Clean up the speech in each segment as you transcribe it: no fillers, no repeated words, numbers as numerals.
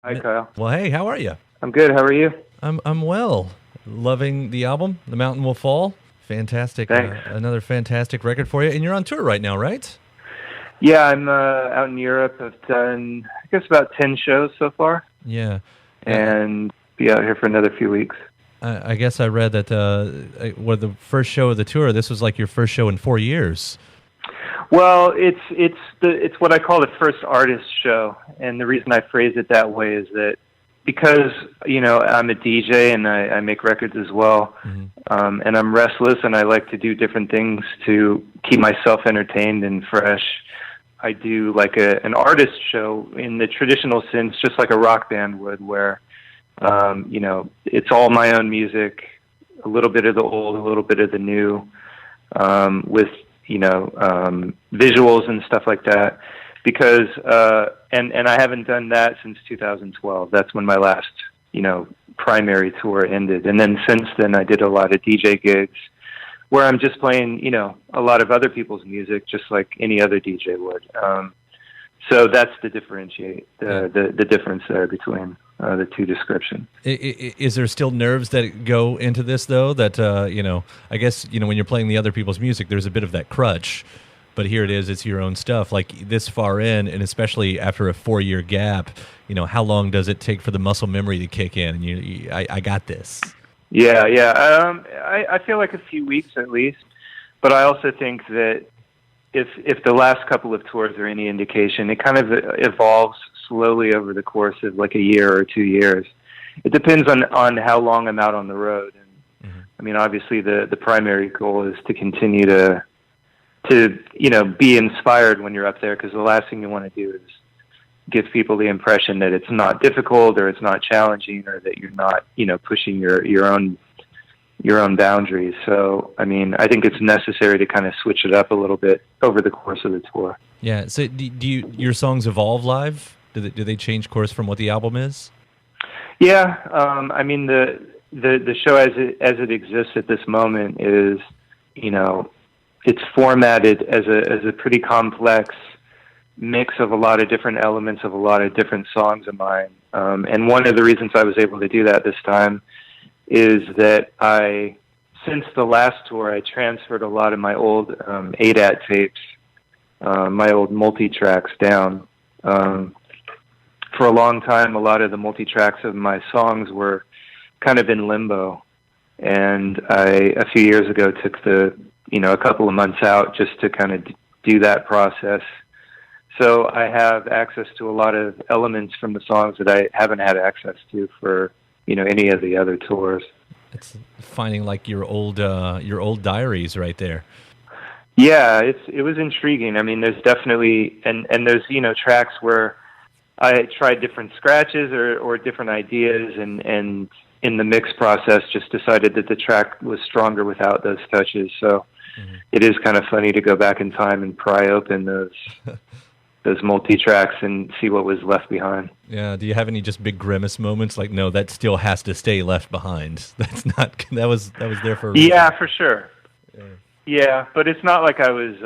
Hi, Kyle. Well, hey, how are you? I'm good. How are you? I'm well. Loving the album, The Mountain Will Fall. Fantastic. Thanks. Another fantastic record for you. And you're on tour right now, right? Yeah, I'm out in Europe. I've done, I guess, about 10 shows so far, Yeah. Uh, and be out here for another few weeks. I guess I read that what the first show of the tour. This was like your first show in 4 years. Well, it's what I call the first artist show, and the reason I phrase it that way is that because I'm a DJ and I make records as well, and I'm restless and I like to do different things to keep myself entertained and fresh. I do like an artist show in the traditional sense, just like a rock band would, where it's all my own music, a little bit of the old, a little bit of the new, with visuals and stuff like that. Because and I haven't done that since 2012. That's when my last primary tour ended, and then since then I did a lot of DJ gigs where I'm just playing a lot of other people's music, just like any other DJ would. So that's the the difference there between the two descriptions. Is there still nerves that go into this though? That I guess when you're playing the other people's music, there's a bit of that crutch. But here it is; it's your own stuff. Like this far in, and especially after a 4-year gap, how long does it take for the muscle memory to kick in? And I got this. Yeah. I feel like a few weeks at least, but I also think that if the last couple of tours are any indication, it kind of evolves slowly over the course of like a year or 2 years. It depends on how long I'm out on the road. And I mean, obviously the primary goal is to continue to be inspired when you're up there, because the last thing you want to do is give people the impression that it's not difficult or it's not challenging or that you're not pushing your own boundaries. So I mean, I think it's necessary to kind of switch it up a little bit over the course of the tour. Yeah. So do your songs evolve live? Do they change course from what the album is? Yeah. I mean, the show as it exists at this moment is it's formatted as a pretty complex mix of a lot of different elements of a lot of different songs of mine. And one of the reasons I was able to do that this time is that since the last tour, I transferred a lot of my old ADAT tapes, my old multi-tracks down. For a long time, a lot of the multi-tracks of my songs were kind of in limbo. And a few years ago, took a couple of months out just to kind of do that process. So I have access to a lot of elements from the songs that I haven't had access to for any of the other tours. It's finding like your old diaries right there. Yeah, it was intriguing. I mean, there's definitely and there's tracks where I tried different scratches or different ideas, and in the mix process just decided that the track was stronger without those touches. So it is kind of funny to go back in time and pry open those multi-tracks and see what was left behind. Yeah. Do you have any just big grimace moments? Like, no, that still has to stay left behind. That's not, that was there for a reason. Yeah, for sure. Yeah, but it's not like I was,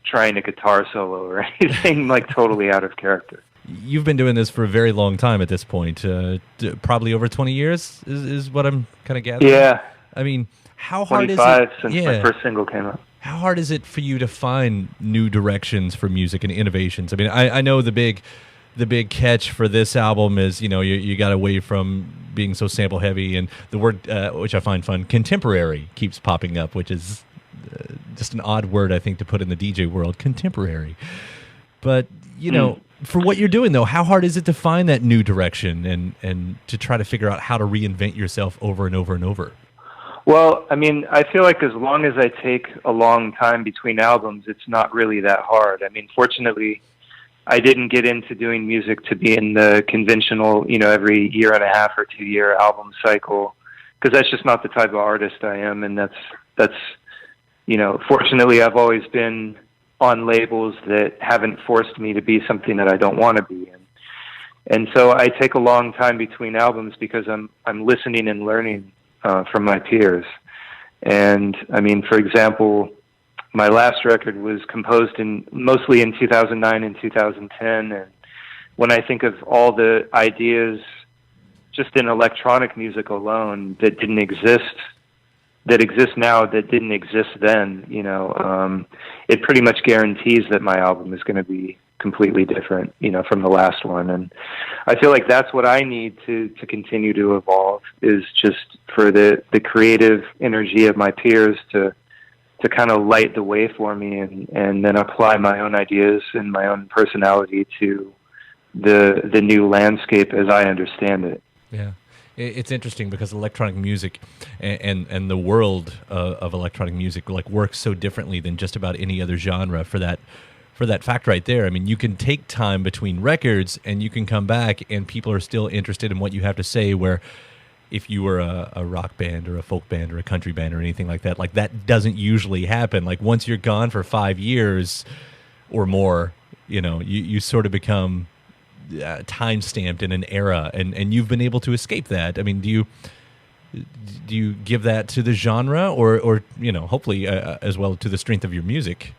trying a guitar solo or anything like totally out of character. You've been doing this for a very long time at this point. Probably over 20 years is what I'm kind of gathering. Yeah. I mean, how hard is 25 it? since my first single came out. How hard is it for you to find new directions for music and innovations? I mean, I know the big catch for this album is you got away from being so sample heavy, and the word which I find fun, contemporary, keeps popping up, which is just an odd word I think to put in the DJ world, contemporary. But for what you're doing though, how hard is it to find that new direction and to try to figure out how to reinvent yourself over and over and over? Well, I mean, I feel like as long as I take a long time between albums, it's not really that hard. I mean, fortunately, I didn't get into doing music to be in the conventional, every year and a half or 2 year album cycle, because that's just not the type of artist I am. And that's fortunately, I've always been on labels that haven't forced me to be something that I don't want to be in. And so I take a long time between albums because I'm listening and learning from my peers. And I mean, for example, my last record was composed mostly in 2009 and 2010, and when I think of all the ideas just in electronic music alone that didn't exist, that exist now that didn't exist then, it pretty much guarantees that my album is going to be completely different, from the last one. And I feel like that's what I need to continue to evolve, is just for the creative energy of my peers to kind of light the way for me, and then apply my own ideas and my own personality to the new landscape as I understand it. Yeah. It's interesting because electronic music and the world of electronic music works so differently than just about any other genre for that fact right there. I mean, you can take time between records and you can come back and people are still interested in what you have to say, where if you were a rock band or a folk band or a country band or anything like that doesn't usually happen. Like, once you're gone for 5 years or more, you sort of become time stamped in an era, and you've been able to escape that. I mean, do you give that to the genre, or hopefully as well to the strength of your music?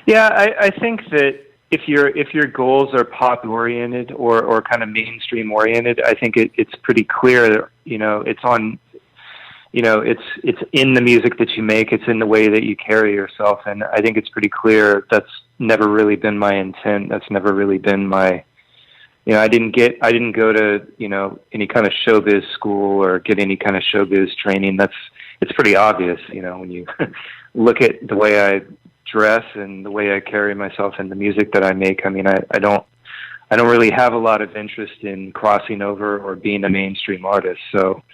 Yeah, I think that if your goals are pop oriented or kind of mainstream oriented, I think it's pretty clear. It's on. It's in the music that you make. It's in the way that you carry yourself, and I think it's pretty clear that's never really been my intent. That's never really been my. I didn't go to, any kind of showbiz school or get any kind of showbiz training. It's pretty obvious, when you look at the way I dress and the way I carry myself and the music that I make. I mean, I don't really have a lot of interest in crossing over or being a mainstream artist. So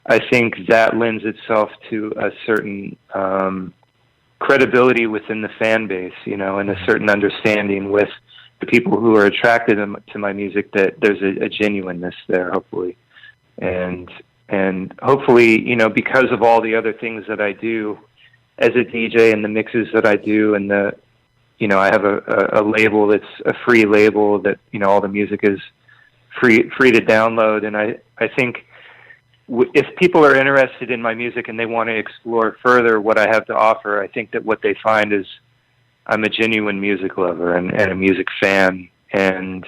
I think that lends itself to a certain, credibility within the fan base, and a certain understanding with the people who are attracted to my music, that there's a genuineness there, hopefully. And hopefully, because of all the other things that I do as a DJ and the mixes that I do, and I have a label that's a free label that, all the music is free to download. And I think if people are interested in my music and they want to explore further what I have to offer, I think that what they find is I'm a genuine music lover and a music fan, and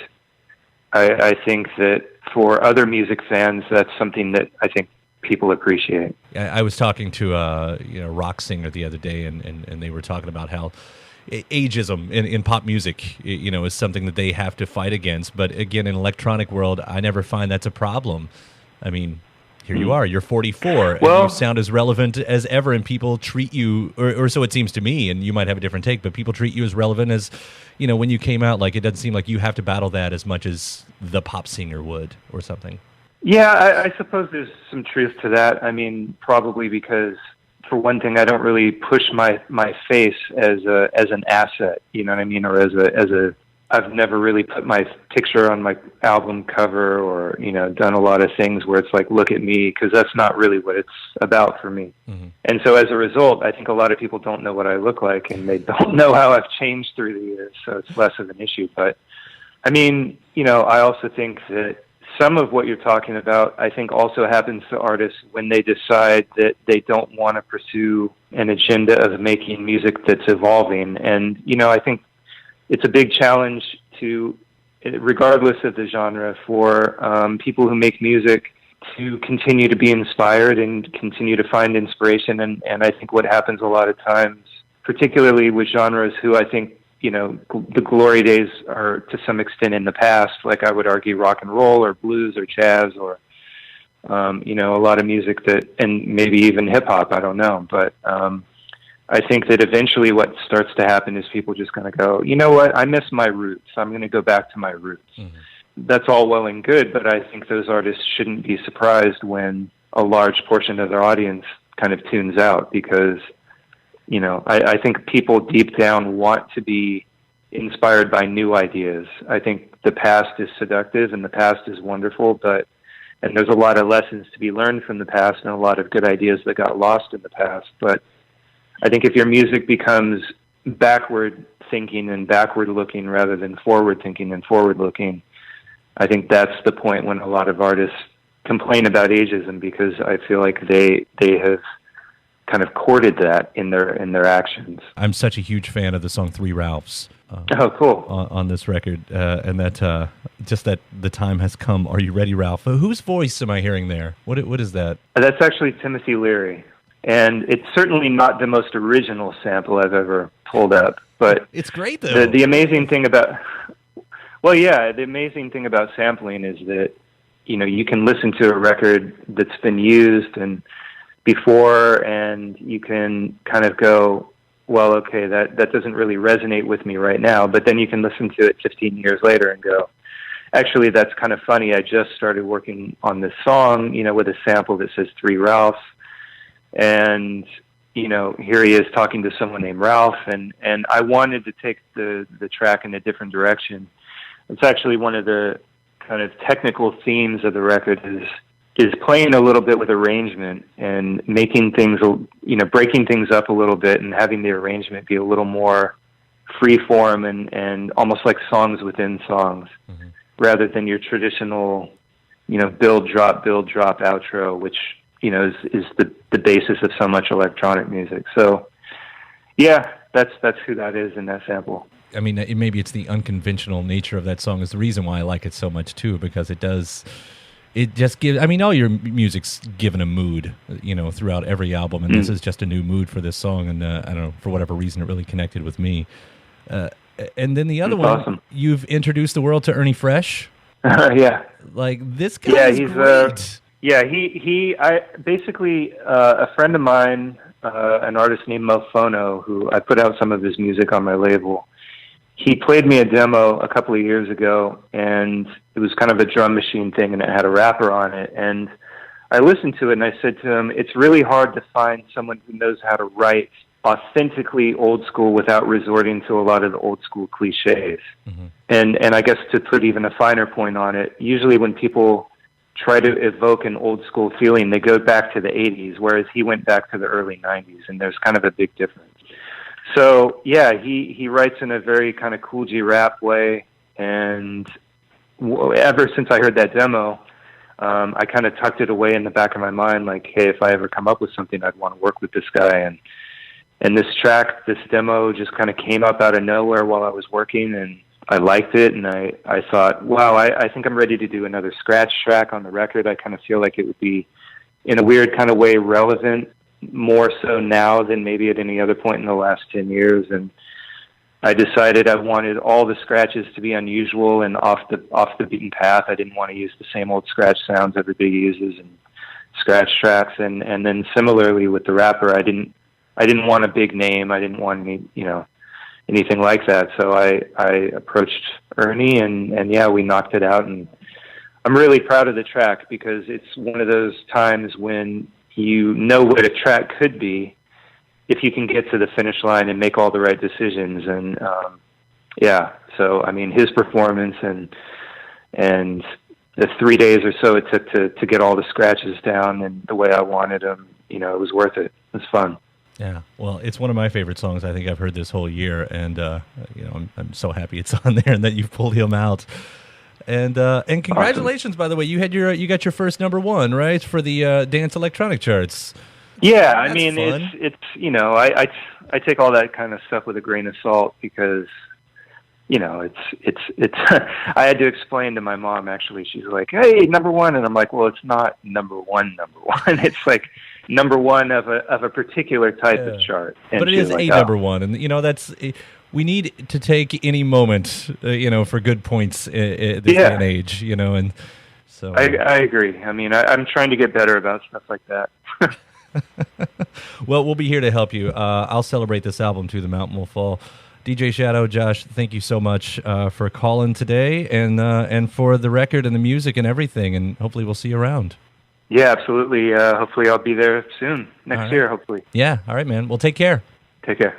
I think that for other music fans, that's something that I think people appreciate. I was talking to a rock singer the other day, and they were talking about how ageism in pop music, is something that they have to fight against. But again, in electronic world, I never find that's a problem. I mean, here you are, you're 44, well, and you sound as relevant as ever, and people treat you, or so it seems to me, and you might have a different take, but people treat you as relevant as, when you came out. Like, it doesn't seem like you have to battle that as much as the pop singer would, or something. Yeah, I suppose there's some truth to that. I mean, probably because, for one thing, I don't really push my face as an asset, you know what I mean, or as a I've never really put my picture on my album cover, or, done a lot of things where it's like, look at me, because that's not really what it's about for me. Mm-hmm. And so as a result, I think a lot of people don't know what I look like, and they don't know how I've changed through the years, so it's less of an issue. But, I mean, I also think that some of what you're talking about, I think, also happens to artists when they decide that they don't want to pursue an agenda of making music that's evolving. And, I think it's a big challenge to, regardless of the genre, for people who make music to continue to be inspired and continue to find inspiration. And I think what happens a lot of times, particularly with genres who I think, the glory days are to some extent in the past, like I would argue rock and roll or blues or jazz or, a lot of music that, and maybe even hip hop, I don't know. But I think that eventually what starts to happen is people just going to go, you know what, I miss my roots. I'm going to go back to my roots. Mm-hmm. That's all well and good, but I think those artists shouldn't be surprised when a large portion of their audience kind of tunes out, because, I think people deep down want to be inspired by new ideas. I think the past is seductive and the past is wonderful, and there's a lot of lessons to be learned from the past and a lot of good ideas that got lost in the past. But I think if your music becomes backward thinking and backward looking rather than forward thinking and forward looking, I think that's the point when a lot of artists complain about ageism, because I feel like they have kind of courted that in their actions. I'm such a huge fan of the song Three Ralphs Oh, cool. On this record, and that just that the time has come. Are you ready, Ralph? Whose voice am I hearing there? What is that? That's actually Timothy Leary, and it's certainly not the most original sample I've ever pulled up. But it's great though. The amazing thing about the amazing thing about sampling is that you can listen to a record that's been used and before, and you can kind of go, well, okay, that doesn't really resonate with me right now. But then you can listen to it 15 years later and go, actually, that's kind of funny. I just started working on this song, with a sample that says 3 Ralphs. And, here he is talking to someone named Ralph. And I wanted to take the track in a different direction. It's actually one of the kind of technical themes of the record is playing a little bit with arrangement and making things, breaking things up a little bit and having the arrangement be a little more free form and almost like songs within songs, rather than your traditional, build, drop outro, which, is the basis of so much electronic music. So yeah, that's who that is in that sample. I mean, maybe it's the unconventional nature of that song is the reason why I like it so much too, because it just gives, all your music's given a mood, throughout every album, and this is just a new mood for this song, and I don't know, for whatever reason, it really connected with me. And then the other one, awesome. You've introduced the world to Ernie Fresh. Yeah. Like, this guy is great. I basically, a friend of mine, an artist named Mofono, who I put out some of his music on my label, he played me a demo a couple of years ago, and it was kind of a drum machine thing, and it had a rapper on it. And I listened to it, and I said to him, it's really hard to find someone who knows how to write authentically old school without resorting to a lot of the old school cliches. And I guess to put even a finer point on it, usually when people try to evoke an old school feeling, they go back to the 80s, whereas he went back to the early 90s, and there's kind of a big difference. So yeah, he writes in a very kind of Cool G rap way, and ever since I heard that demo, I kind of tucked it away in the back of my mind, like, hey, if I ever come up with something, I'd want to work with this guy. And this track, this demo, just kind of came up out of nowhere while I was working, and I liked it, and I thought, wow, I think I'm ready to do another scratch track on the record. I kind of feel like it would be, in a weird kind of way, relevant, more so now than maybe at any other point in the last 10 years. And I decided I wanted all the scratches to be unusual and off the beaten path. I didn't want to use the same old scratch sounds everybody uses and scratch tracks. And then similarly with the rapper, I didn't want a big name. I didn't want any, anything like that. So I approached Ernie, and yeah, we knocked it out. And I'm really proud of the track because it's one of those times when you know what a track could be if you can get to the finish line and make all the right decisions. And so I mean, his performance and the 3 days or so it took to get all the scratches down and the way I wanted them, it was worth it. It was fun. Yeah, well, it's one of my favorite songs I think I've heard this whole year, and I'm so happy it's on there and that you've pulled him out. And congratulations, awesome. By the way, you got your first #1, right, for the dance electronic charts. Yeah, that's, I mean, fun. It's I take all that kind of stuff with a grain of salt because it's I had to explain to my mom, actually. She's like, hey, #1, and I'm like, well, it's not #1. It's like #1 of a particular type of chart. And but it is like, a #1, and that's. We need to take any moment, for good points this day and age, and so. I agree. I mean, I'm trying to get better about stuff like that. Well, we'll be here to help you. I'll celebrate this album too. The Mountain Will Fall. DJ Shadow, Josh, thank you so much for calling today and for the record and the music and everything. And hopefully we'll see you around. Yeah, absolutely. Hopefully I'll be there soon next year. Hopefully. Yeah. All right, man. Well, take care. Take care.